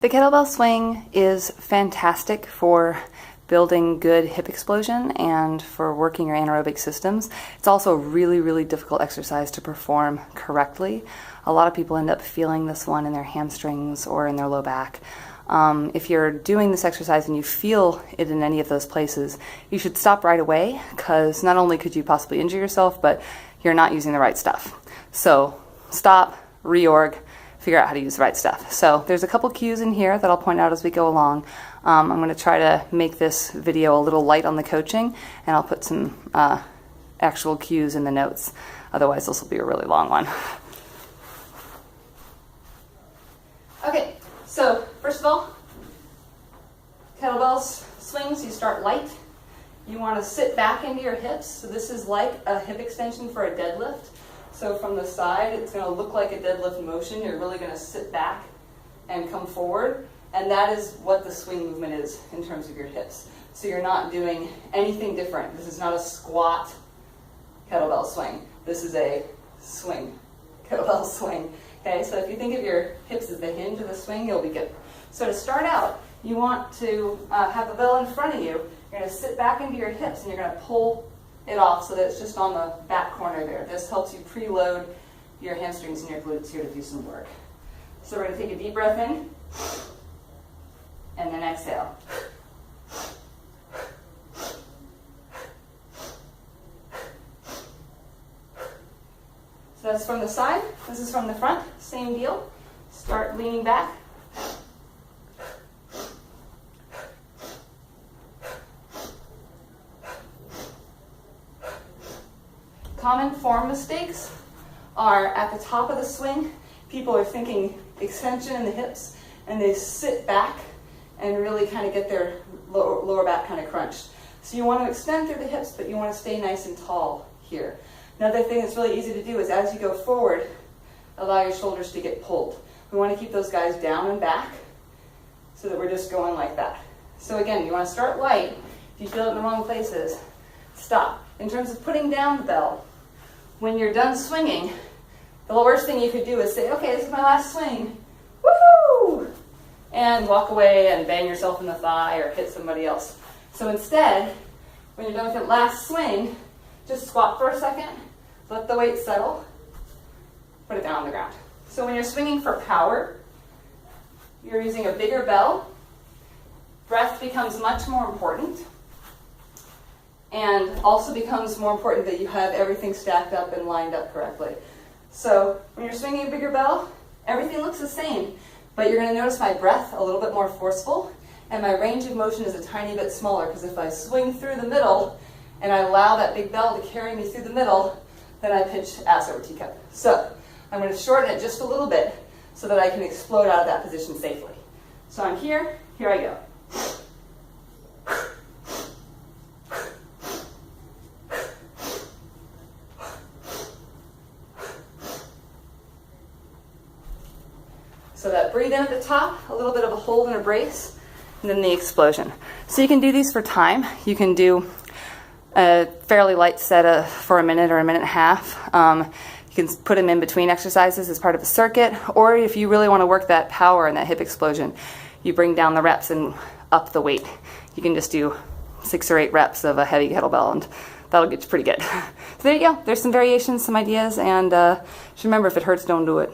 The kettlebell swing is fantastic for building good hip explosion and for working your anaerobic systems. It's also a really, really difficult exercise to perform correctly. A lot of people end up feeling this one in their hamstrings or in their low back. If you're doing this exercise and you feel it in any of those places, you should stop right away, because not only could you possibly injure yourself, but you're not using the right stuff. So stop, reorg, figure out how to use the right stuff. So there's a couple cues in here that I'll point out as we go along. I'm going to try to make this video a little light on the coaching, and I'll put some actual cues in the notes. Otherwise, this will be a really long one. Okay, so first of all, kettlebell swings, you start light. You want to sit back into your hips. So this is like a hip extension for a deadlift. So from the side, it's going to look like a deadlift motion. You're really going to sit back and come forward. And that is what the swing movement is in terms of your hips. So you're not doing anything different. This is not a squat kettlebell swing. This is a swing, kettlebell swing. Okay, so if you think of your hips as the hinge of the swing, you'll be good. So to start out, you want to have the bell in front of you. You're going to sit back into your hips and you're going to pull it off so that it's just on the back corner there. This helps you preload your hamstrings and your glutes here to do some work. So we're going to take a deep breath in and then exhale. So that's from the side. This is from the front. Same deal. Start leaning back. Common form mistakes are at the top of the swing. People are thinking extension in the hips, and they sit back and really kind of get their lower back kind of crunched. So you want to extend through the hips, but you want to stay nice and tall here. Another thing that's really easy to do is as you go forward, allow your shoulders to get pulled. We want to keep those guys down and back so that we're just going like that. So again, you want to start light. If you feel it in the wrong places, stop. In terms of putting down the bell, when you're done swinging, the worst thing you could do is say, okay, this is my last swing, woohoo! And walk away and bang yourself in the thigh or hit somebody else. So instead, when you're done with your last swing, just squat for a second, let the weight settle, put it down on the ground. So when you're swinging for power, you're using a bigger bell. Breath becomes much more important. And also becomes more important that you have everything stacked up and lined up correctly. So when you're swinging a bigger bell, everything looks the same, but you're going to notice my breath a little bit more forceful, and my range of motion is a tiny bit smaller, because if I swing through the middle and I allow that big bell to carry me through the middle, then I pitch ass over teacup. So I'm going to shorten it just a little bit so that I can explode out of that position safely. So I'm here I go. So that breathe in at the top, a little bit of a hold and a brace, and then the explosion. So you can do these for time. You can do a fairly light set for a minute or a minute and a half. You can put them in between exercises as part of a circuit, or if you really want to work that power and that hip explosion, you bring down the reps and up the weight. You can just do 6 or 8 reps of a heavy kettlebell, and that'll get you pretty good. So there you go. There's some variations, some ideas, and just remember, if it hurts, don't do it.